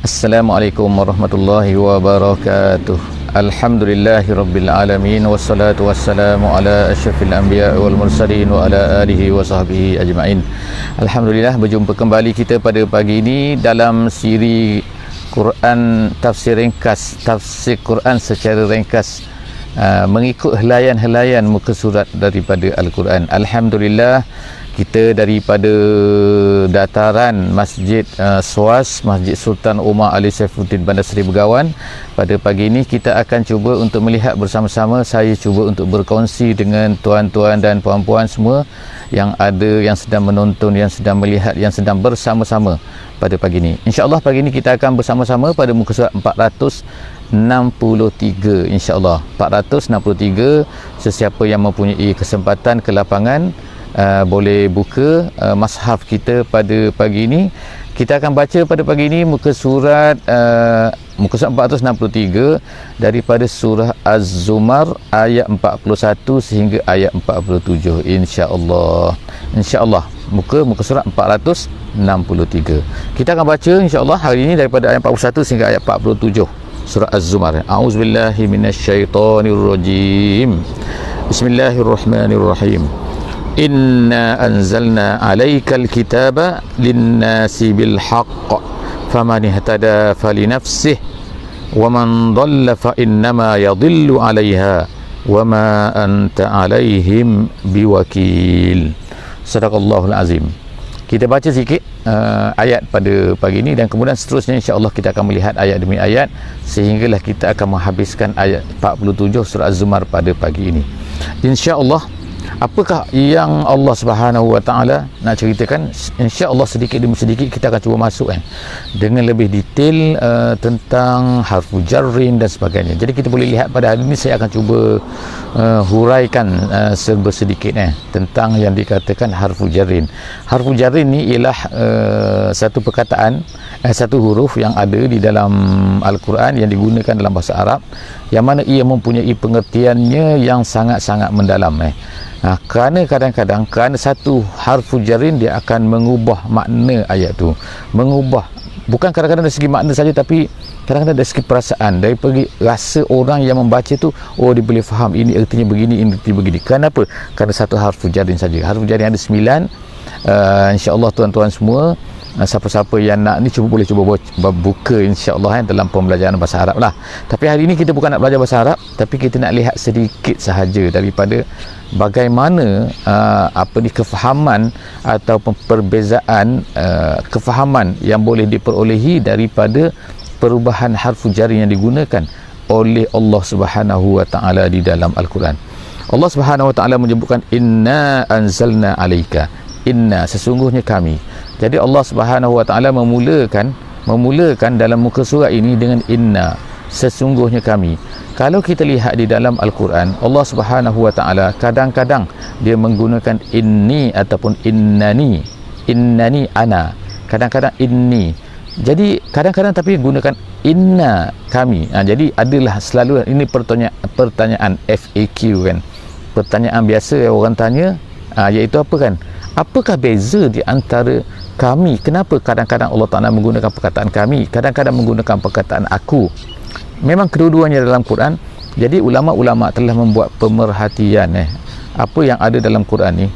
Assalamualaikum warahmatullahi wabarakatuh. Alhamdulillahirabbil alamin wassalatu wassalamu ala asyrafil anbiya wal mursalin wa ala alihi wa sahbihi ajmain. Alhamdulillah, berjumpa kembali kita pada pagi ini dalam siri Quran tafsir ringkas, tafsir Quran secara ringkas, mengikut helaian-helaian muka surat daripada Al-Quran. Alhamdulillah, kita daripada dataran Masjid SWAS, Masjid Sultan Omar Ali Saifuddin Bandar Seri Begawan. Pada pagi ini kita akan cuba untuk melihat bersama-sama. Saya cuba untuk berkongsi dengan tuan-tuan dan puan-puan semua yang ada, yang sedang menonton, yang sedang melihat, yang sedang bersama-sama pada pagi ini. InsyaAllah pagi ini kita akan bersama-sama pada muka surat 463, insyaAllah 463. Sesiapa yang mempunyai kesempatan ke lapangan, boleh buka mushaf kita pada pagi ini. Kita akan baca pada pagi ini muka surat 463 daripada surah Az-Zumar ayat 41 sehingga ayat 47, insya-Allah. Insya-Allah muka surat 463. Kita akan baca insya-Allah hari ini daripada ayat 41 sehingga ayat 47 surah Az-Zumar. A'udzubillahi minasyaitonirrajim. Bismillahirrahmanirrahim. Inna anzalna alaikal kitaba linnasi bilhaq faman ihtada falinafsih wa man dhalla fa innama yadhillu alaiha wa ma anta alaihim biwakil. Sadaqallahul azim. Kita baca sikit ayat pada pagi ini dan kemudian seterusnya insya-Allah kita akan melihat ayat demi ayat sehinggalah kita akan menghabiskan ayat 47 surah Az-Zumar pada pagi ini. Insya-Allah, apakah yang Allah Subhanahu wa taala nak ceritakan? Insya-Allah sedikit demi sedikit kita akan cuba masuk dengan lebih detail tentang harfu jarrin dan sebagainya. Jadi kita boleh lihat pada hari ini saya akan cuba huraikan serba sedikit tentang yang dikatakan harfu jarrin. Harfu jarrin ni ialah satu perkataan, satu huruf yang ada di dalam Al-Quran yang digunakan dalam bahasa Arab, yang mana ia mempunyai pengertiannya yang sangat-sangat mendalam. Kerana kadang-kadang kerana satu harfu jarrin dia akan mengubah makna ayat tu. Mengubah bukan kadang-kadang dari segi makna saja, tapi kadang-kadang dari segi perasaan, dari pergi rasa orang yang membaca tu, oh dia boleh faham ini artinya begini, ini artinya begini. Kenapa? Kerana satu harfu jarrin saja. Harfu jarrin ada 9. Insya-Allah tuan-tuan semua, siapa-siapa yang nak ni boleh cuba buka insya-Allah dalam pembelajaran bahasa Arab lah. Tapi hari ini kita bukan nak belajar bahasa Arab, tapi kita nak lihat sedikit sahaja daripada bagaimana kefahaman ataupun perbezaan kefahaman yang boleh diperolehi daripada perubahan harfu jarrin yang digunakan oleh Allah Subhanahu wa taala di dalam Al-Quran. Allah Subhanahu wa taala menyebutkan inna anzalna alaika. Inna, sesungguhnya kami. Jadi Allah Subhanahu wa taala memulakan dalam muka surat ini dengan inna, sesungguhnya kami. Kalau kita lihat di dalam Al-Quran, Allah Subhanahu wa taala kadang-kadang dia menggunakan inni ataupun innani. Innani ana. Kadang-kadang inni. Jadi kadang-kadang tapi gunakan inna kami. Jadi adalah selalu ini pertanyaan FAQ kan. Pertanyaan biasa yang orang tanya, iaitu apa kan? Apakah beza di antara kami? Kenapa kadang-kadang Allah Ta'ala menggunakan perkataan kami, kadang-kadang menggunakan perkataan aku? Memang kedua-duanya dalam Quran. Jadi ulama-ulama telah membuat pemerhatian apa yang ada dalam Quran ni,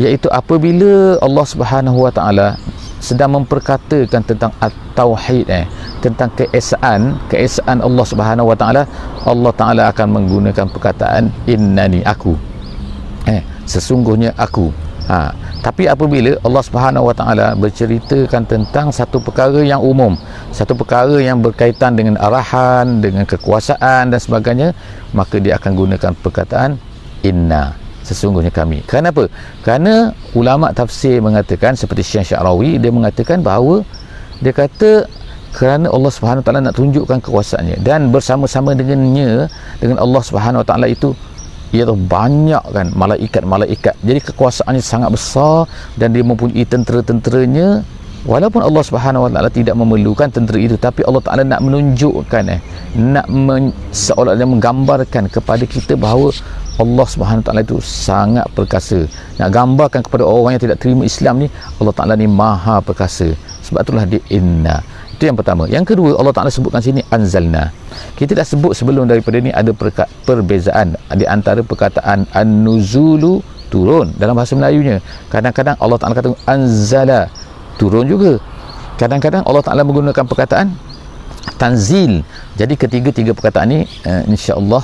iaitu apabila Allah Subhanahu wa taala sedang memperkatakan tentang at-tauhid, tentang keesaan Allah Subhanahu wa taala, Allah Ta'ala akan menggunakan perkataan innani, aku, sesungguhnya aku. Tapi apabila Allah Subhanahu wa taala berceritakan tentang satu perkara yang umum, satu perkara yang berkaitan dengan arahan, dengan kekuasaan dan sebagainya, maka dia akan gunakan perkataan inna, sesungguhnya kami. Kenapa? Kerana ulama tafsir mengatakan, seperti Syekh Sya'rawi, dia mengatakan bahawa dia kata kerana Allah Subhanahu wa taala nak tunjukkan kekuasaannya, dan bersama-sama dengannya, dengan Allah Subhanahu wa taala itu iaitu banyak kan malaikat-malaikat. Jadi kekuasaannya sangat besar dan dia mempunyai tentera-tenteranya. Walaupun Allah Subhanahu wa taala tidak memerlukan tentera itu, tapi Allah Taala nak menunjukkan seolah-olah menggambarkan kepada kita bahawa Allah Subhanahu wa taala itu sangat perkasa. Nak gambarkan kepada orang yang tidak terima Islam ni, Allah Taala ni maha perkasa. Sebab itulah dia inna. Itu yang pertama. Yang kedua, Allah Ta'ala sebutkan sini anzalna. Kita dah sebut sebelum daripada ni ada perbezaan di antara perkataan an-nuzulu, turun dalam bahasa Melayunya. Kadang-kadang Allah Ta'ala kata anzala, turun juga. Kadang-kadang Allah Ta'ala menggunakan perkataan tanzil. Jadi ketiga-tiga perkataan ni insya-Allah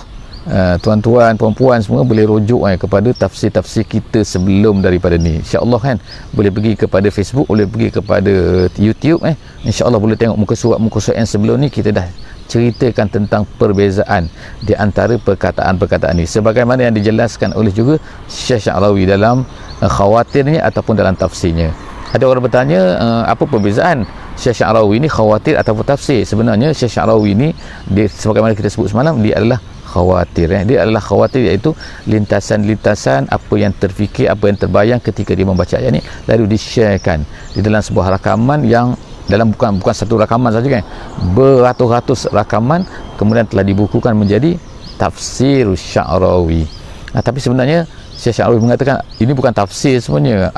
tuan-tuan, puan-puan semua boleh rujuk kepada tafsir-tafsir kita sebelum daripada ni, insya-Allah kan. Boleh pergi kepada Facebook, boleh pergi kepada YouTube, insya-Allah boleh tengok muka surat yang sebelum ni. Kita dah ceritakan tentang perbezaan di antara perkataan-perkataan ni, sebagaimana yang dijelaskan oleh juga Syekh Sya'rawi dalam khawatirnya ataupun dalam tafsirnya. Ada orang bertanya, apa perbezaan Syekh Sya'rawi ni khawatir ataupun tafsir? Sebenarnya Syekh Sya'rawi ni, dia sebagaimana kita sebut semalam, dia adalah khawatir. Dia adalah khawatir, iaitu lintasan-lintasan apa yang terfikir, apa yang terbayang ketika dia membaca ayat ni, lalu di-sharekan di dalam sebuah rakaman yang dalam bukan satu rakaman saja kan, beratus-ratus rakaman, kemudian telah dibukukan menjadi tafsir Sya'rawi. Tapi sebenarnya Syekh Sya'rawi mengatakan ini bukan tafsir sebenarnya,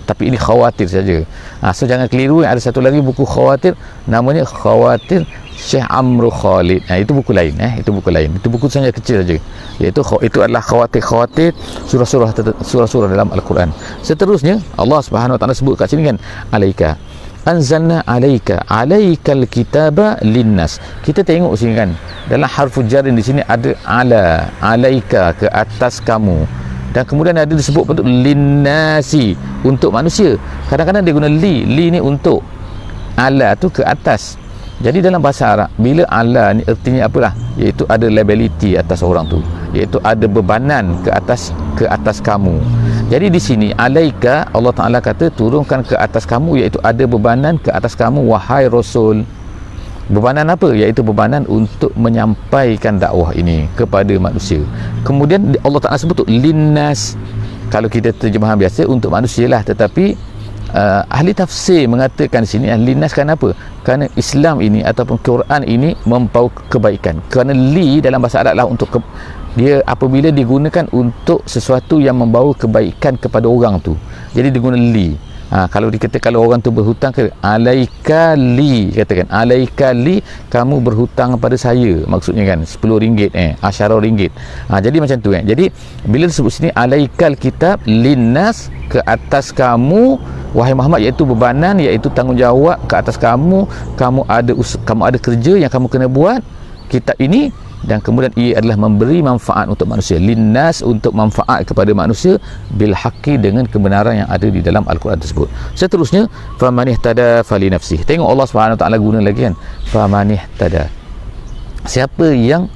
tapi ini khawatir saja. So jangan keliru, ada satu lagi buku khawatir, namanya Khawatir Syekh Amru Khalid. Itu buku lain, itu buku lain. Itu buku saja kecil saja. Itu adalah khawatir surah-surah dalam Al-Quran. Seterusnya Allah Subhanahu Wa Taala sebut kat sini kan, alaika anzalna alaikal kitaba linnas. Kita tengok sini kan, dalam harfu jarin di sini ada alaika, ke atas kamu, dan kemudian ada disebut bentuk linnasi, untuk manusia. Kadang-kadang dia guna li ni untuk, ala tu ke atas. Jadi dalam bahasa Arab, bila ala ni artinya apalah, iaitu ada liability atas orang tu, iaitu ada bebanan ke atas kamu. Jadi di sini alaika, Allah Ta'ala kata turunkan ke atas kamu, iaitu ada bebanan ke atas kamu wahai Rasul. Bebanan apa? Iaitu bebanan untuk menyampaikan dakwah ini kepada manusia. Kemudian Allah Ta'ala sebut linnas, kalau kita terjemahan biasa untuk manusia lah, tetapi ahli tafsir mengatakan sini linnas kan apa? Kerana Islam ini ataupun Quran ini membawa kebaikan. Kerana li dalam bahasa Arab lah untuk dia apabila digunakan untuk sesuatu yang membawa kebaikan kepada orang tu, jadi digunakan li. Kalau dikatakan kalau orang tu berhutang ke alaika li, katakan alaika li, kamu berhutang pada saya, maksudnya kan RM10, RM10. Jadi macam tu kan. Jadi bila disebut sini alaikal kitab linnas, ke atas kamu wahai Muhammad, iaitu bebanan, iaitu tanggungjawab ke atas kamu. Kamu ada kerja yang kamu kena buat, kitab ini, dan kemudian ia adalah memberi manfaat untuk manusia, linnas, untuk manfaat kepada manusia, bil haqqi, dengan kebenaran yang ada di dalam Al-Quran tersebut. Seterusnya faman ihtada fali nafsih. Tengok Allah Subhanahu Wa Taala guna lagi kan, faman ihtada, siapa yang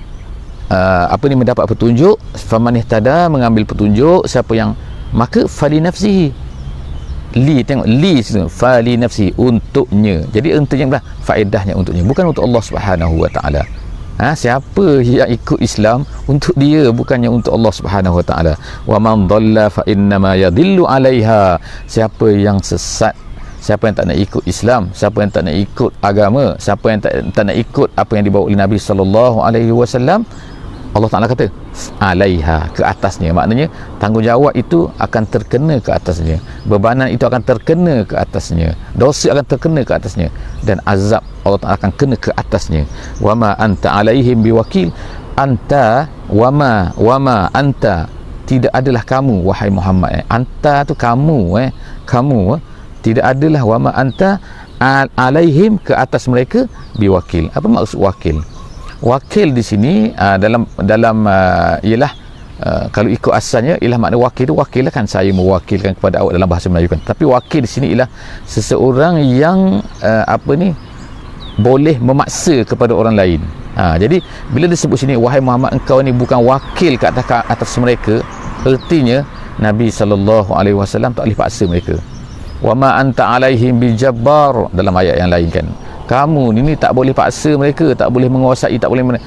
mendapat petunjuk, faman ihtada, mengambil petunjuk, siapa yang, maka fali nafsihi, li, tengok li situ, fali nafsi, untuknya. Jadi untuknya faedahnya untuknya, bukan untuk Allah Subhanahu Wa Taala. Siapa yang ikut Islam, untuk dia, bukannya untuk Allah Subhanahu Wa Taala. Wa man dhalla fa innama yadhillu 'alaiha. Siapa yang sesat, siapa yang tak nak ikut Islam, siapa yang tak nak ikut agama, siapa yang tak nak ikut apa yang dibawa oleh Nabi sallallahu alaihi wasallam, Allah Ta'ala kata alaiha, ke atasnya. Maknanya tanggungjawab itu akan terkena ke atasnya, bebanan itu akan terkena ke atasnya, dosa akan terkena ke atasnya, dan azab Allah Ta'ala akan kena ke atasnya. Wama anta alaihim biwakil. Anta wama anta, tidak adalah kamu wahai Muhammad, anta tu kamu, kamu tidak adalah, wama anta alaihim, ke atas mereka, biwakil. Apa maksud wakil? Wakil di sini dalam ialah kalau ikut asalnya ialah makna wakil tu, wakil lah kan, saya mewakilkan kepada awak dalam bahasa Melayu kan. Tapi wakil di sini ialah seseorang yang boleh memaksa kepada orang lain. Jadi bila disebut sini wahai Muhammad, engkau ni bukan wakil ke atas mereka, artinya Nabi SAW tak boleh paksa mereka. Wama anta alaihim bijabbar, dalam ayat yang lain kan, kamu ni tak boleh paksa mereka, tak boleh menguasai, tak boleh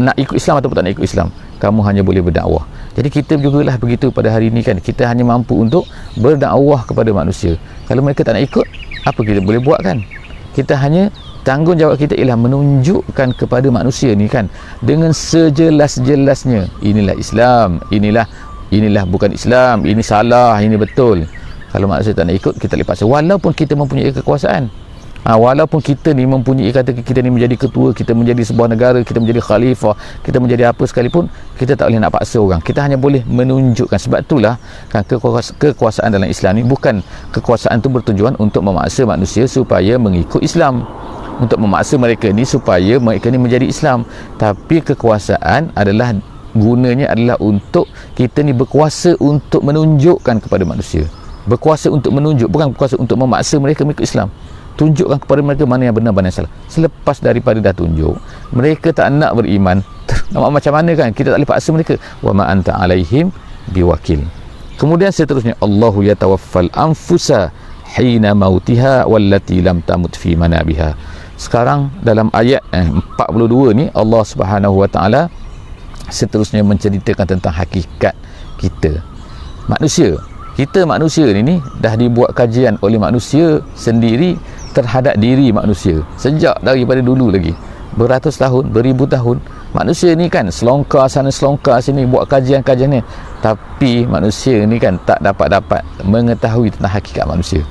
nak ikut Islam ataupun tak nak ikut Islam. Kamu hanya boleh berdakwah. Jadi kita jugalah begitu pada hari ini kan, kita hanya mampu untuk berdakwah kepada manusia. Kalau mereka tak nak ikut, apa kita boleh buat kan? Kita hanya, tanggungjawab kita ialah menunjukkan kepada manusia ni kan, dengan sejelas-jelasnya, inilah Islam, inilah bukan Islam, ini salah, ini betul. Kalau manusia tak nak ikut, kita boleh paksa, walaupun kita mempunyai kekuasaan. Walaupun kita ni mempunyai, kata kita ni menjadi ketua, kita menjadi sebuah negara, kita menjadi khalifah, kita menjadi apa sekalipun, kita tak boleh nak paksa orang. Kita hanya boleh menunjukkan. Sebab itulah kan kekuasaan dalam Islam ni bukan kekuasaan tu bertujuan untuk memaksa manusia supaya mengikut Islam, untuk memaksa mereka ni supaya mereka ni menjadi Islam. Tapi kekuasaan adalah gunanya adalah untuk kita ni berkuasa untuk menunjukkan kepada manusia. Berkuasa untuk menunjuk, bukan berkuasa untuk memaksa mereka mengikut Islam. Tunjukkan kepada mereka mana yang benar, mana yang salah. Selepas daripada dah tunjuk, mereka tak nak beriman, nak macam mana kan, kita tak boleh paksa mereka. Wa ma anta alaihim biwakil. Kemudian seterusnya, Allahu yatawaffal anfusa hina mautiha wallati lam tamut fi manabiha. Sekarang dalam ayat 42 ni, Allah Subhanahu wa taala seterusnya menceritakan tentang hakikat kita manusia. Kita manusia ni dah dibuat kajian oleh manusia sendiri terhadap diri manusia sejak daripada dulu lagi, beratus tahun, beribu tahun. Manusia ni kan selongkar sana selongkar sini buat kajian-kajian ni, tapi manusia ni kan tak dapat mengetahui tentang hakikat manusia.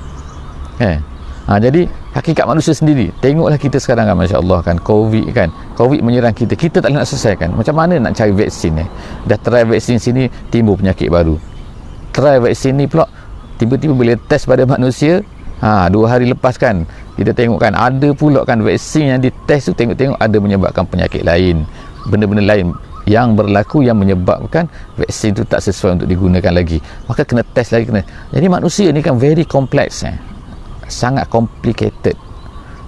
Jadi hakikat manusia sendiri, tengoklah kita sekarang kan, Masya Allah kan, Covid menyerang kita, kita tak boleh nak selesaikan. Macam mana nak cari vaksin ni? Dah try vaksin sini, timbul penyakit baru. Try vaksin ni pula, tiba-tiba boleh test pada manusia, 2 hari lepas kan, kita tengok kan, ada pula kan vaksin yang ditest tu, tengok-tengok ada menyebabkan penyakit lain, benda-benda lain yang berlaku yang menyebabkan vaksin tu tak sesuai untuk digunakan lagi. Maka kena test lagi, Jadi manusia ni kan very complex, sangat complicated.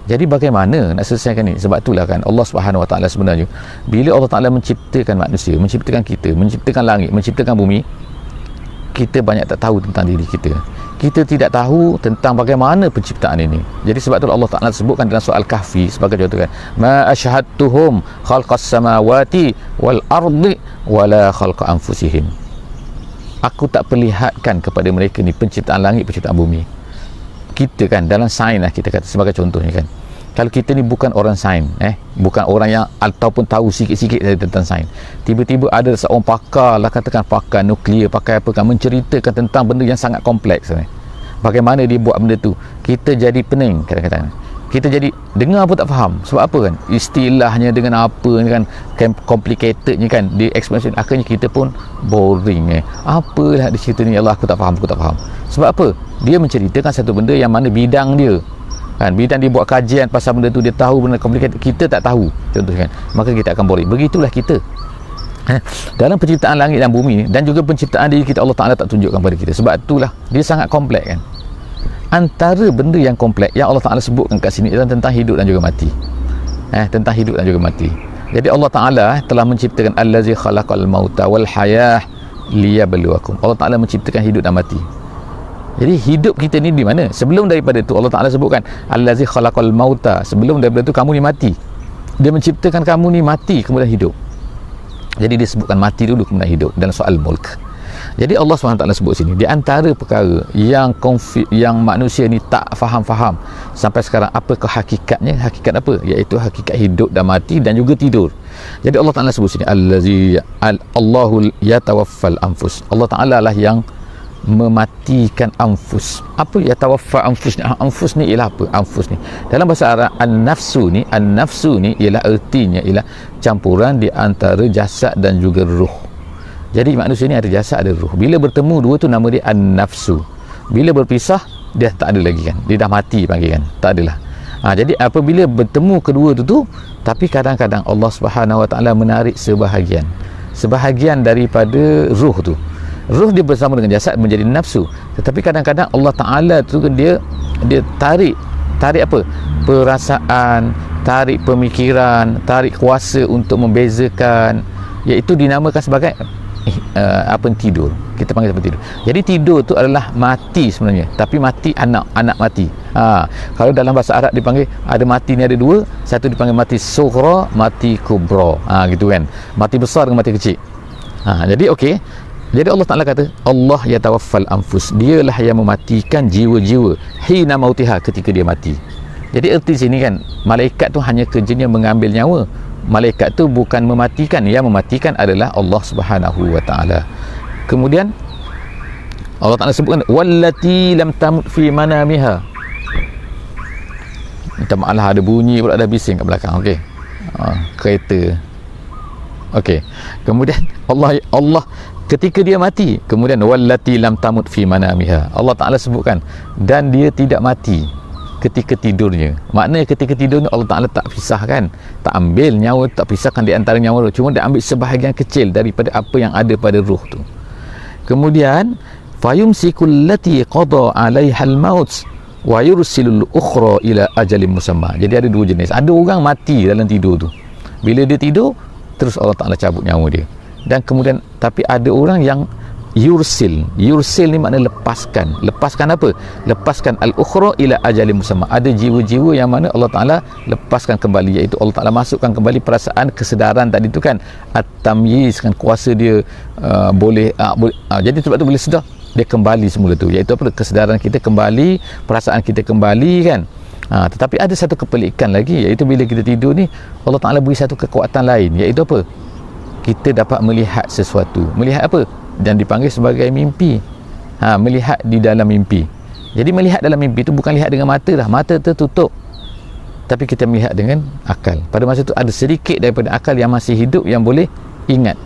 Jadi bagaimana nak selesaikan ni? Sebab itulah kan Allah Subhanahu Wa Taala sebenarnya, bila Allah Taala menciptakan manusia, menciptakan kita, menciptakan langit, menciptakan bumi, kita banyak tak tahu tentang diri kita. Kita tidak tahu tentang bagaimana penciptaan ini. Jadi sebab itu Allah Ta'ala sebutkan dalam soal Kahfi sebagai contoh kan, ma asyhadtuhum khalqas samawati wal ardi wala khalqa anfusihim. Aku tak perlihatkan kepada mereka ni penciptaan langit, penciptaan bumi. Kita kan dalam sains lah, kita kata sebagai contohnya kan, kalau kita ni bukan orang sains, bukan orang yang ataupun tahu sikit-sikit tentang sains, tiba-tiba ada seorang pakar lah, katakan pakar nuklear, pakar apa kan, menceritakan tentang benda yang sangat kompleks, bagaimana dia buat benda tu, kita jadi pening kadang-kadang, kita jadi dengar pun tak faham. Sebab apa kan, istilahnya dengan apa ni kan, complicatednya kan, dia explanation, akhirnya kita pun boring. Apalah dia cerita ni, Allah aku tak faham. Sebab apa? Dia menceritakan satu benda yang mana bidang dia kan, bidang dia buat kajian pasal benda tu, dia tahu benda complicated, kita tak tahu contohnya kan, maka kita akan boring. Begitulah kita dalam penciptaan langit dan bumi dan juga penciptaan diri kita, Allah Ta'ala tak tunjukkan pada kita. Sebab itulah dia sangat kompleks kan. Antara benda yang kompleks yang Allah Ta'ala sebutkan kat sini adalah tentang hidup dan juga mati. Tentang hidup dan juga mati. Jadi Allah Ta'ala telah menciptakan allazi khalaqal mauta wal hayah liyabluwakum. Allah Ta'ala menciptakan hidup dan mati. Jadi hidup kita ni di mana? Sebelum daripada tu Allah Ta'ala sebutkan allazi khalaqal mauta, sebelum daripada tu kamu ni mati. Dia menciptakan kamu ni mati kemudian hidup. Jadi dia sebutkan mati dulu kemudian hidup dalam soal mulk. Jadi Allah SWT sebut sini, di antara perkara yang manusia ni tak faham sampai sekarang, apakah hakikatnya? Hakikat apa? Iaitu hakikat hidup dan mati dan juga tidur. Jadi Allah Ta'ala sebut sini Allahu yatawaffal anfus. Allah Ta'ala lah yang mematikan anfus. Apa yatawaffa anfus ni? Anfus ni ialah apa? Anfus ni dalam bahasa Arab, an-nafsu ni ialah artinya ialah campuran di antara jasad dan juga ruh. Jadi manusia ni ada jasad, ada ruh. Bila bertemu dua tu nama dia an-nafsu. Bila berpisah dia tak ada lagi kan, dia dah mati panggil kan, tak adalah. Jadi apabila bertemu kedua tu tapi kadang-kadang Allah Subhanahu Wa Taala menarik sebahagian daripada ruh tu. Ruh dia bersama dengan jasad menjadi nafsu. Tetapi kadang-kadang Allah Ta'ala tu dia tarik apa? Perasaan, tarik pemikiran, tarik kuasa untuk membezakan, iaitu dinamakan sebagai tidur. Kita panggil seperti tidur. Jadi tidur tu adalah mati sebenarnya, tapi mati anak mati. Kalau dalam bahasa Arab dipanggil, ada mati ni ada dua, satu dipanggil mati sughra, mati kubra. Gitu kan. Mati besar dengan mati kecil. Jadi okey. Jadi Allah Ta'ala kata Allah yatawaffal anfus, dialah yang mematikan jiwa-jiwa hina mautiha, ketika dia mati. Jadi erti sini kan, malaikat tu hanya kerjanya mengambil nyawa. Malaikat tu bukan mematikan, yang mematikan adalah Allah Subhanahu Wa Ta'ala. Kemudian Allah Ta'ala sebutkan wallati lam tamut fi manamiha. minta maaf lah, ada bunyi pula dah bising kat belakang. Okey, kereta. Okey, kemudian Allah ketika dia mati, kemudian wallati lam tamut fi manamiha, Allah Ta'ala sebutkan, dan dia tidak mati ketika tidurnya. Maknanya ketika tidurnya Allah Ta'ala tak pisahkan, tak ambil nyawa, tak pisahkan di antara nyawa, cuma dia ambil sebahagian kecil daripada apa yang ada pada ruh tu. Kemudian fayumsikul lati qada 'alaihal maut wa yursilul ukhra ila ajalin musamma. Jadi ada dua jenis. Ada orang mati dalam tidur tu, bila dia tidur terus Allah Ta'ala cabut nyawa dia. Dan kemudian tapi ada orang yang yursil ni makna lepaskan apa? Lepaskan al-ukhra ila ajalin musamma. Ada jiwa-jiwa yang mana Allah Ta'ala lepaskan kembali, iaitu Allah Ta'ala masukkan kembali perasaan kesedaran tadi tu kan, at-tamyiz kan, kuasa dia boleh jadi sebab tu boleh sedar, dia kembali semula tu, iaitu apa? Kesedaran kita kembali, perasaan kita kembali kan. Tetapi ada satu kepelikan lagi, iaitu bila kita tidur ni Allah Ta'ala beri satu kekuatan lain, iaitu apa? Kita dapat melihat sesuatu. Melihat apa? Dan dipanggil sebagai mimpi. Melihat di dalam mimpi. Jadi melihat dalam mimpi itu bukan lihat dengan mata dah, mata tertutup, tapi kita melihat dengan akal. Pada masa itu ada sedikit daripada akal yang masih hidup yang boleh ingat.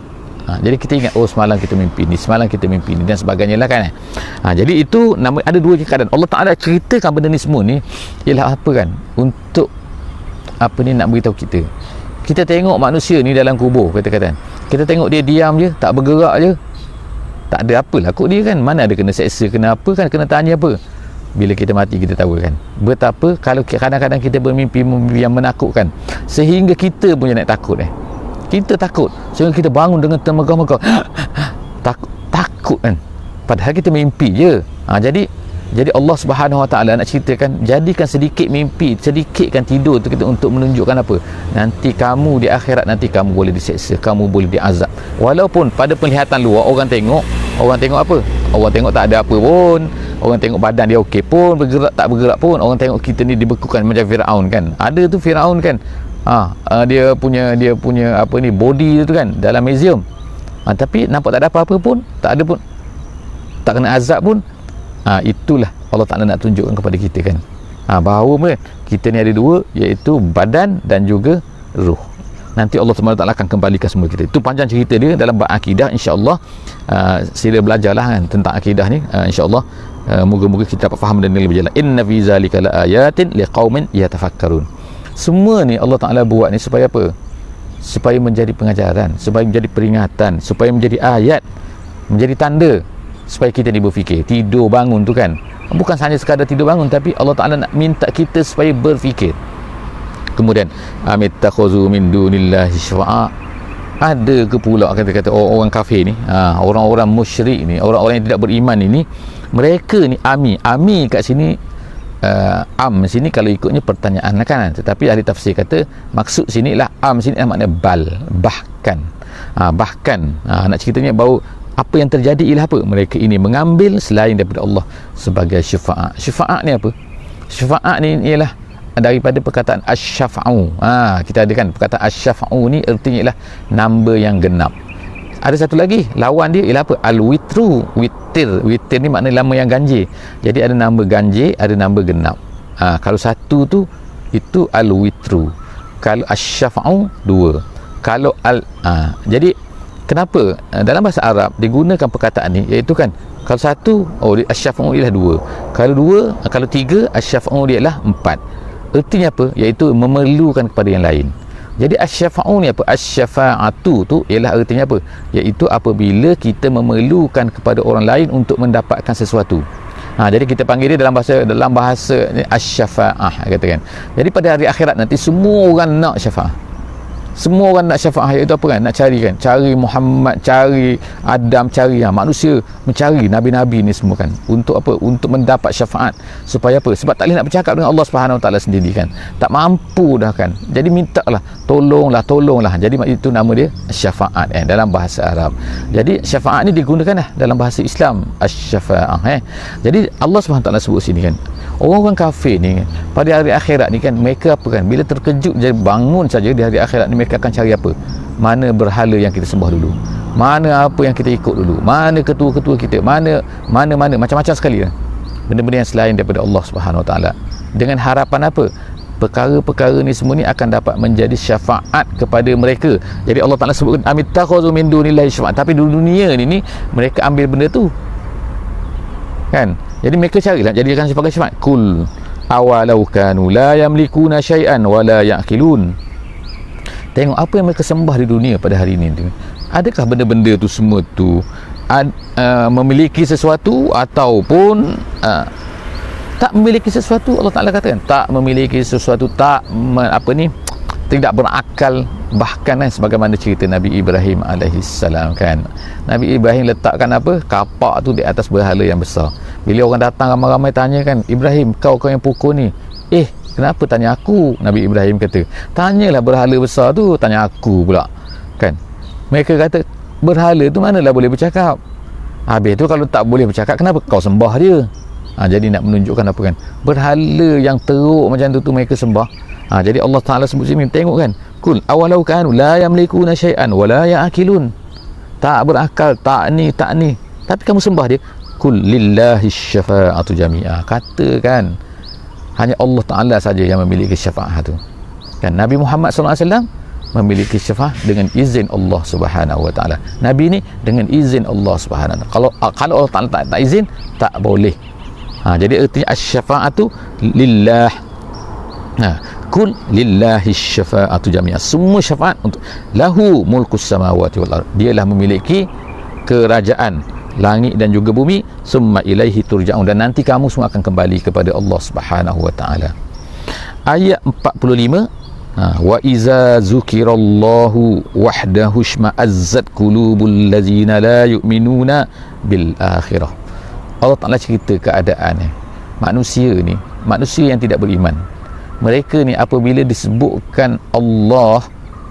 Jadi kita ingat, oh semalam kita mimpi ni, semalam kita mimpi ni, dan sebagainya lah kan. Jadi itu ada dua keadaan. Allah Ta'ala ceritakan benda ni semua ni ialah apa kan, untuk apa ni, nak beritahu kita. Kita tengok manusia ni dalam kubur, kata-kata kita tengok dia diam je, tak bergerak je, tak ada apa lah kot dia kan, mana ada kena seksa, kena apa kan, kena tanya apa. Bila kita mati kita tahu kan betapa kalau kadang-kadang kita bermimpi yang menakutkan sehingga kita punya nak takut kita takut sehingga kita bangun dengan termegah-megah takut kan, padahal kita mimpi je. Jadi Allah Subhanahu Wa Taala nak ceritakan, jadikan sedikit mimpi, sedikitkan tidur tu kita untuk menunjukkan apa? Nanti kamu di akhirat, nanti kamu boleh diseksa, kamu boleh diazab. Walaupun pada penglihatan luar orang tengok apa? Orang tengok tak ada apa pun. Orang tengok badan dia okey pun, bergerak tak bergerak pun. Orang tengok kita ni dibekukan macam Firaun kan. Ada tu Firaun kan. Dia punya apa ni, body tu kan dalam museum. Tapi nampak tak ada apa-apa pun, tak ada pun, tak kena azab pun. Itulah Allah Ta'ala nak tunjukkan kepada kita kan, bahawa kita ni ada dua, iaitu badan dan juga ruh. Nanti Allah SWT akan kembalikan semua kita. Itu panjang cerita dia dalam bab akidah, insya-Allah. Sila belajarlah kan tentang akidah ni, insya-Allah. Moga-moga kita dapat faham dan lebih jelas. Inna fi zalika laayatin liqaumin yatafakkarun. Semua ni Allah Ta'ala buat ni supaya apa? Supaya menjadi pengajaran, supaya menjadi peringatan, supaya menjadi ayat, menjadi tanda, supaya kita ni berfikir. Tidur bangun tu kan bukan hanya sekadar tidur bangun, tapi Allah Ta'ala nak minta kita supaya berfikir. Kemudian amitakhuzu min dunillahi syafa'a. Ada ke pula kata-kata orang kafir ni, orang-orang musyrik ni, orang-orang yang tidak beriman ini, mereka ni ami kat sini, sini kalau ikutnya pertanyaan kan, tetapi ahli tafsir kata maksud sini lah sini makna bahkan nak ceritanya bahawa apa yang terjadi ialah apa? Mereka ini mengambil selain daripada Allah sebagai syafaat. Syafaat ni apa? Syafaat ni ialah daripada perkataan asy-syafa'u. Kita ada kan perkataan asy-syafa'u ni artinya ialah number yang genap. Ada satu lagi lawan dia ialah apa? Al-witru. Witir ni makna nama yang ganjil. Jadi ada nama ganjil, ada nama genap. Kalau satu tu itu al-witru. Kalau asy-syafa'u dua. Kalau jadi kenapa dalam bahasa Arab digunakan perkataan ni, iaitu kan kalau satu asy-syafa'u ialah dua, kalau tiga asy-syafa'u dia ialah empat. Artinya apa? Iaitu memerlukan kepada yang lain. Jadi asy-syafa'u ni apa? Asy-syafa'atu tu ialah artinya apa? Iaitu apabila kita memerlukan kepada orang lain untuk mendapatkan sesuatu. Jadi kita panggil dia dalam bahasa asy-syafa'ah katakan. Jadi pada hari akhirat nanti semua orang nak syafa'ah. Semua orang nak syafaat, iaitu apa kan? Nak cari kan, cari Muhammad, cari Adam, cari manusia mencari nabi-nabi ni semua kan, untuk apa? Untuk mendapat syafaat. Supaya apa? Sebab tak boleh nak bercakap dengan Allah Subhanahu Wa Taala sendiri kan, tak mampu dah kan. Jadi mintalah, tolonglah. Jadi itu nama dia syafaat dalam bahasa Arab. Jadi syafaat ni digunakan dalam bahasa Islam, asy-syafa'ah. Jadi Allah Subhanahu Wa Taala sebut sini kan, orang-orang kafir ni pada hari akhirat ni kan, mereka apa kan, bila terkejut jadi bangun saja di hari akhirat ni, mereka akan cari apa? Mana berhala yang kita sembah dulu, mana apa yang kita ikut dulu, mana ketua-ketua kita, mana macam-macam sekali benda-benda yang selain daripada Allah Subhanahu Wa Taala, dengan harapan apa? perkara-perkara ni semua ni akan dapat menjadi syafaat kepada mereka. Jadi Allah Ta'ala sebutkan amittakhadhu min dunillahi syafaat, tapi di dunia ni mereka ambil benda tu kan. Jadi mereka carilah jadikan sebagai syafaat. Kul awalau kanu la yamlikuna syai'an wa la ya'qilun. Tengok apa yang mereka sembah di dunia pada hari ini tu. Adakah benda-benda tu semua tu memiliki sesuatu ataupun tak memiliki sesuatu? Allah Ta'ala katakan tak memiliki sesuatu, tidak berakal. Bahkan sebagaimana cerita Nabi Ibrahim alaihissalam kan, Nabi Ibrahim letakkan kapak tu di atas berhala yang besar. Bila orang datang ramai-ramai tanya kan, Ibrahim, kau yang pukul ni, kenapa tanya aku? Nabi Ibrahim kata, tanyalah berhala besar tu, tanya aku pula kan. Mereka kata, berhala tu manalah boleh bercakap. Habis tu kalau tak boleh bercakap, kenapa kau sembah dia? Jadi nak menunjukkan apa kan, berhala yang teruk macam tu mereka sembah. Jadi Allah Ta'ala sebut sini, tengok kan, kul awalau kanu la yamlikuna syai'an wa la ya'qilun, tak berakal, tak ni, tapi kamu sembah dia. Kul lillahi syafa'atu jami'ah, katakan hanya Allah Ta'ala saja yang memiliki syafaat tu kan. Nabi Muhammad SAW memiliki syafaat dengan izin Allah Subhanahu Wa Ta'ala. Nabi ni dengan izin Allah Subhanahu Wa Ta'ala. Kalau Allah Ta'ala tak izin, tak boleh. Jadi artinya asy-syafa'atu lillah. Kul lillahi syafa'atu jami'ah, semua syafaat untuk lahu mulkus samawati wal ard, dialah memiliki kerajaan langit dan juga bumi. Summa ilaihi turja'un, dan nanti kamu semua akan kembali kepada Allah Subhanahu wa taala. Ayat 45, wa iza zukirallahu wahdahu shma'azzat qulubul ladzina la yu'minuna bil akhirah. Allah Ta'ala cerita keadaannya manusia ni, manusia yang tidak beriman. Mereka ni apabila disebutkan Allah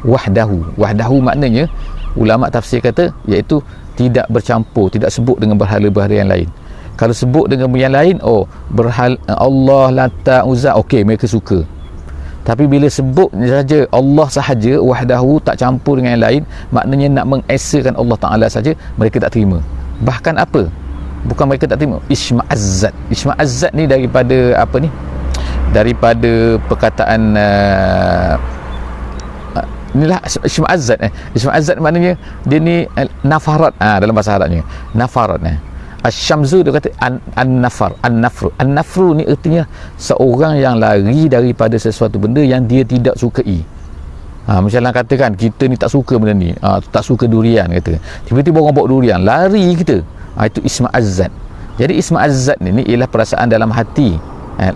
wahdahu maknanya ulama tafsir kata iaitu tidak bercampur, tidak sebut dengan berhala-berhala yang lain. Kalau sebut dengan yang lain, berhala Allah, Lata, Uzza, okey, mereka suka. Tapi bila sebut saja Allah sahaja wahdahu, tak campur dengan yang lain, maknanya nak mengesakan Allah Ta'ala saja, mereka tak terima. Bahkan bukan mereka tak terima, Isma'azzat ni daripada daripada perkataan inilah Isma'azzat maknanya dia ni nafarat dalam bahasa Arabnya, nafarat Asy-Syamzu dia kata an-nafru ni artinya seorang yang lari daripada sesuatu benda yang dia tidak sukai. Misalnya katakan kita ni tak suka benda ni, tak suka durian kata, tiba-tiba orang bawa durian, lari kita, itu Isma'azzat. Jadi Isma'azzat ni ialah perasaan dalam hati,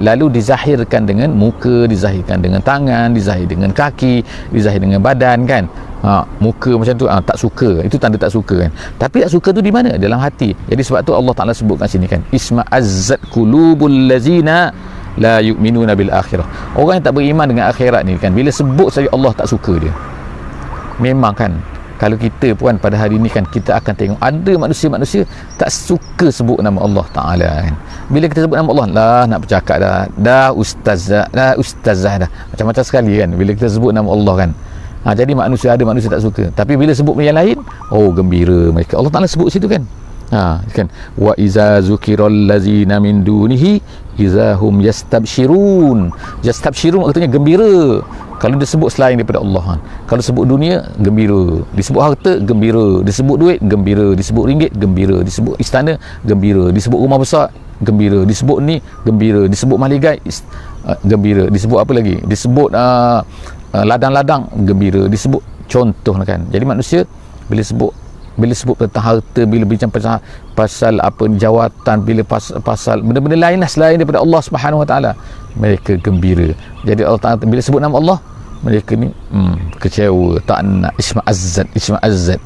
lalu dizahirkan dengan muka, dizahirkan dengan tangan, dizahir dengan kaki, dizahir dengan badan kan. Muka macam tu, tak suka, itu tanda tak suka kan. Tapi tak suka tu di mana? Dalam hati. Jadi sebab tu Allah Ta'ala sebutkan sini kan, Isma'azzat qulubul lazina la yu'minuna bil akhirah. Orang yang tak beriman dengan akhirat ni kan, bila sebut saja Allah tak suka dia. Memang kan, kalau kita pun pada hari ni kan, kita akan tengok ada manusia-manusia tak suka sebut nama Allah Ta'ala kan. Bila kita sebut nama Allah, nak bercakap dah ustazah dah, macam-macam sekali kan bila kita sebut nama Allah kan. Jadi ada manusia tak suka, tapi bila sebut yang lain, gembira mereka. Allah Ta'ala sebut situ kan, kan, wa iza zukiral lazina min dunihi izahum yastabshirun artinya gembira. Kalau disebut selain daripada Allah, kalau sebut dunia, gembira. Disebut harta, gembira. Disebut duit, gembira. Disebut ringgit, gembira. Disebut istana, gembira. Disebut rumah besar, gembira. Disebut ni, gembira. Disebut mahligai, gembira. Disebut apa lagi? Disebut ladang-ladang, gembira. Disebut contoh kan. Jadi manusia bila sebut tentang harta, bila bincang pasal jawatan, bila pasal benda-benda lain selain daripada Allah Subhanahu Wa Taala, mereka gembira. Jadi Allah Ta'ala bila sebut nama Allah, mereka ni kecewa, tak nak, Isma'azzat.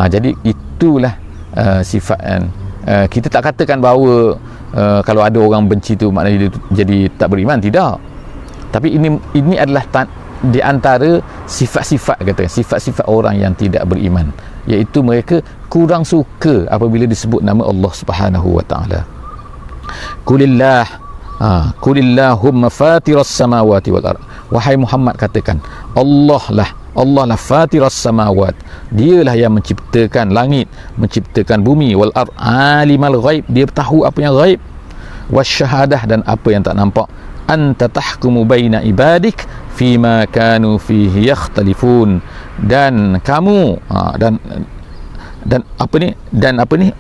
Jadi itulah sifat kita tak katakan bahawa kalau ada orang benci tu maknanya dia jadi tak beriman, tidak. Tapi ini adalah di antara sifat-sifat sifat-sifat orang yang tidak beriman, iaitu mereka kurang suka apabila disebut nama Allah Subhanahu Wa Ta'ala. Qulillahumma fatiras samawati wal ard, wahai Muhammad katakan, Allah lah fatiras samawat, dialah yang menciptakan langit, menciptakan bumi, wal ard alimal ghaib, dia tahu apa yang ghaib, wasyahadah, dan apa yang tak nampak, anta tahkumu baina ibadik fima kanu fihi yakhtalifun, dan kamu dan apa ni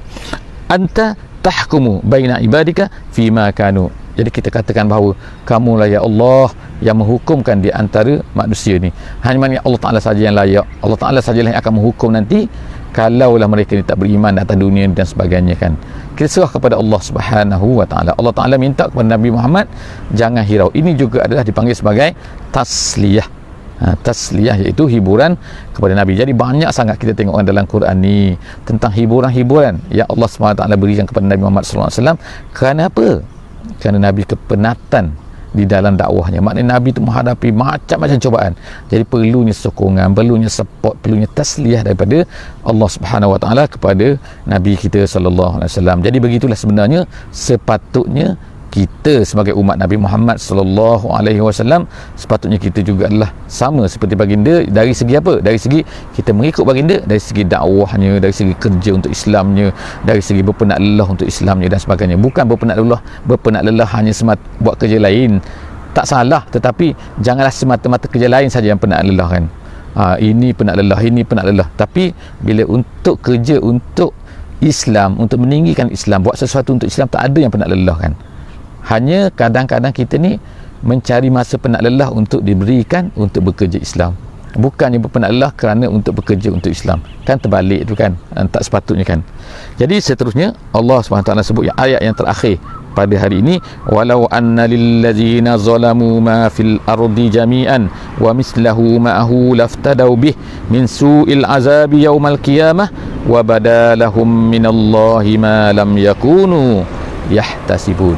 anta tahkumu baina ibadika fima kanu. Jadi kita katakan bahawa kamulah ya Allah yang menghukumkan di antara manusia ni. Hanya Allah Ta'ala saja yang layak, Allah Ta'ala sajalah yang akan menghukum nanti kalaulah mereka ni tak beriman atas dunia dan sebagainya kan. Kita serah kepada Allah Subhanahu wa Ta'ala. Allah Ta'ala minta kepada Nabi Muhammad jangan hirau. Ini juga adalah dipanggil sebagai tasliyah. Tasliyah iaitu hiburan kepada Nabi. Jadi banyak sangat kita tengok dalam Quran ni tentang hiburan-hiburan yang Allah SWT berikan kepada Nabi Muhammad SAW. Kerana apa? Kerana Nabi kepenatan di dalam dakwahnya. Maknanya Nabi itu menghadapi macam-macam cubaan. Jadi perlunya sokongan, perlunya support, perlunya tasliyah daripada Allah Subhanahu Wa Taala kepada Nabi kita sallallahu alaihi wasallam. Jadi begitulah sebenarnya sepatutnya kita sebagai umat Nabi Muhammad sallallahu alaihi wasallam, sepatutnya kita juga adalah sama seperti baginda. Dari segi apa? Dari segi kita mengikut baginda, dari segi dakwahnya, dari segi kerja untuk Islamnya, dari segi berpenat lelah untuk Islamnya dan sebagainya. Bukan berpenat lelah hanya buat kerja lain, tak salah, tetapi janganlah semata-mata kerja lain saja yang penat lelah kan. Ini penat lelah, ini penat lelah. Tapi bila untuk kerja untuk Islam, untuk meninggikan Islam, buat sesuatu untuk Islam, tak ada yang penat lelah kan. Hanya kadang-kadang kita ni mencari masa penat lelah untuk diberikan untuk bekerja Islam. Bukannya berpenat lelah kerana untuk bekerja untuk Islam. Kan terbalik tu kan. Tak sepatutnya kan. Jadi seterusnya Allah SWT sebut ayat yang terakhir pada hari ini, walau anna lillazina zalamu ma fil ardi jami'an wa mislahu ma'ahu laftadaw bih min su'il azabi yaumal qiyamah wa badalahum minallahi ma lam yakunu yahtasibun.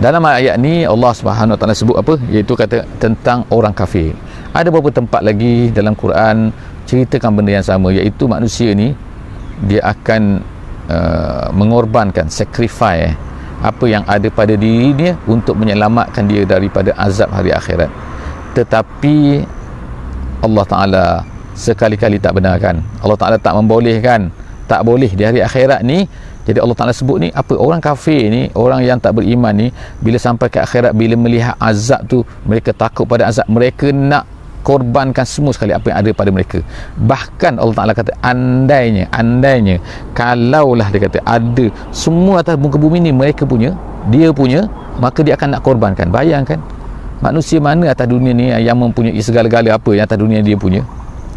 Dalam ayat ni Allah Subhanahu Wa Taala sebut apa? Iaitu kata tentang orang kafir. Ada beberapa tempat lagi dalam Quran ceritakan benda yang sama, iaitu manusia ni dia akan mengorbankan, sacrifice apa yang ada pada diri dia untuk menyelamatkan dia daripada azab hari akhirat. Tetapi Allah Ta'ala sekali-kali tak benarkan. Allah Ta'ala tak membolehkan, tak boleh di hari akhirat ni. Jadi Allah Ta'ala sebut ni apa, orang kafir ni, orang yang tak beriman ni, bila sampai ke akhirat, bila melihat azab tu, mereka takut pada azab, mereka nak korbankan semua sekali apa yang ada pada mereka. Bahkan Allah Ta'ala kata andainya kalaulah dia kata ada semua atas muka bumi ni mereka punya, dia punya, maka dia akan nak korbankan. Bayangkan manusia mana atas dunia ni yang mempunyai segala-gala apa yang atas dunia dia punya.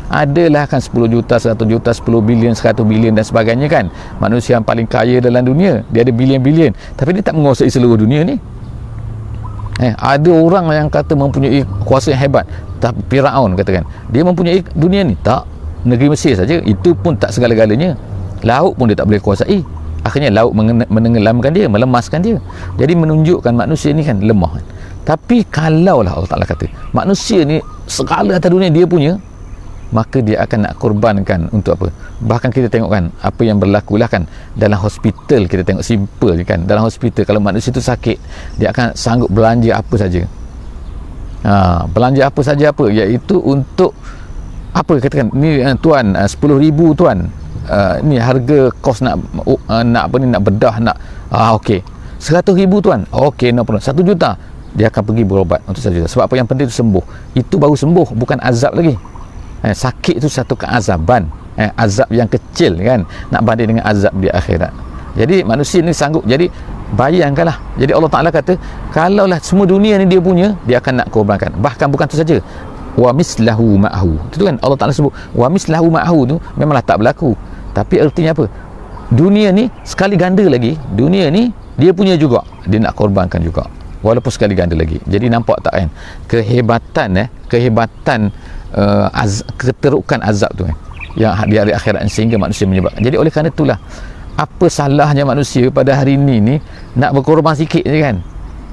Adalah kan 10 juta, 100 juta, 10 bilion, 100 bilion dan sebagainya kan. Manusia yang paling kaya dalam dunia, dia ada bilion-bilion, tapi dia tak menguasai seluruh dunia ni. Ada orang yang kata mempunyai kuasa yang hebat, tapi Firaun katakan dia mempunyai dunia ni, tak, negeri Mesir saja, itu pun tak segala-galanya. Laut pun dia tak boleh kuasai. Akhirnya laut menenggelamkan dia, melemaskan dia. Jadi menunjukkan manusia ni kan lemah kan. Tapi kalaulah Allah Ta'ala kata manusia ni segala atas dunia dia punya, maka dia akan nak korbankan untuk apa? Bahkan kita tengok kan apa yang berlaku lah kan dalam hospital. Kita tengok simple je kan, dalam hospital kalau manusia tu sakit, dia akan sanggup belanja apa saja. Belanja apa saja apa, iaitu untuk apa, katakan ni tuan, 10,000 tuan, ni harga kos nak apa ni, nak bedah, nak okey 100,000 tuan, okey no problem, 1 juta, dia akan pergi berobat untuk 1 juta. Sebab apa? Yang penting tu sembuh. Itu baru sembuh, bukan azab lagi. Sakit itu satu keazaban, azab yang kecil kan, nak banding dengan azab di akhirat. Jadi manusia ni sanggup. Jadi bayangkanlah, jadi Allah Ta'ala kata kalaulah semua dunia ni dia punya, dia akan nak korbankan. Bahkan bukan tu saja, wa mislahu ma'ahu, itu kan Allah Ta'ala sebut wa mislahu ma'ahu tu memanglah tak berlaku, tapi artinya apa? Dunia ni sekali ganda lagi, dunia ni dia punya juga, dia nak korbankan juga walaupun sekali ganda lagi. Jadi nampak tak kan kehebatan keterukan azab tu yang di hari akhirat sehingga manusia menyebabkan. Jadi oleh kerana itulah, apa salahnya manusia pada hari ini ni nak berkorban sikit je kan.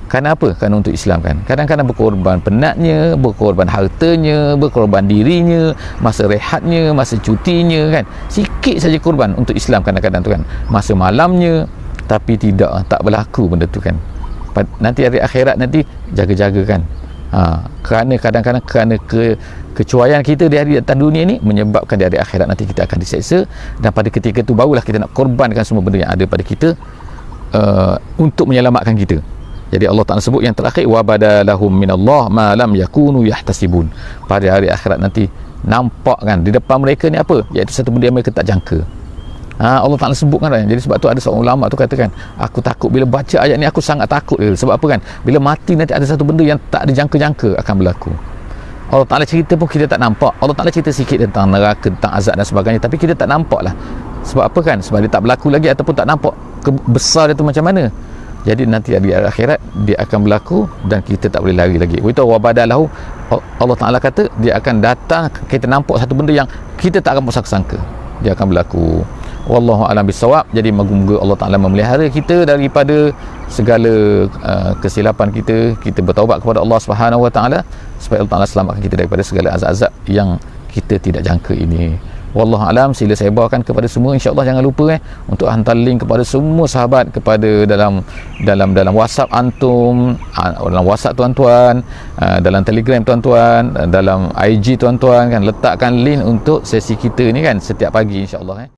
Kerana apa? Kerana untuk Islam kan. Kadang-kadang berkorban penatnya, berkorban hartanya, berkorban dirinya, masa rehatnya, masa cutinya kan. Sikit saja korban untuk Islam kadang-kadang tu kan. Masa malamnya, tapi tak berlaku benda tu kan. Nanti hari akhirat nanti jaga-jaga kan. Kerana kadang-kadang kerana kecuaian kita di hari atas dunia ni menyebabkan di hari akhirat nanti kita akan diseksa, dan pada ketika itu barulah kita nak korbankan semua benda yang ada pada kita untuk menyelamatkan kita. Jadi Allah Ta'ala sebut yang terakhir, wa badalahum minallah ma lam yakunu yahtasibun. Pada hari akhirat nanti nampak kan di depan mereka ni apa, iaitu satu benda yang mereka tak jangka. Allah Ta'ala sebutkan kan. Jadi sebab tu ada seorang ulama tu katakan, aku takut bila baca ayat ni, aku sangat takut dia. Sebab apa kan, bila mati nanti ada satu benda yang tak dijangka-jangka akan berlaku. Allah Ta'ala cerita pun kita tak nampak. Allah Ta'ala cerita sikit tentang neraka, tentang azab dan sebagainya, tapi kita tak nampak lah. Sebab apa kan, sebab dia tak berlaku lagi ataupun tak nampak besar dia tu macam mana. Jadi nanti di akhirat dia akan berlaku dan kita tak boleh lari lagi. Itu wabadalahu, Allah Ta'ala kata dia akan datang, kita nampak satu benda yang kita tak akan sangka dia akan berlaku. Wallahu a'lam bissawab. Jadi moga-moga Allah Ta'ala memelihara kita daripada segala kesilapan kita. Kita bertaubat kepada Allah Subhanahu Wa Ta'ala supaya Allah Ta'ala selamatkan kita daripada segala azab-azab yang kita tidak jangka ini. Wallahu alam. Sila saya bawakan kepada semua, insya-Allah jangan lupa untuk hantar link kepada semua sahabat, kepada dalam WhatsApp antum, dalam WhatsApp tuan-tuan, dalam Telegram tuan-tuan, dalam IG tuan-tuan kan, letakkan link untuk sesi kita ni kan setiap pagi insya-Allah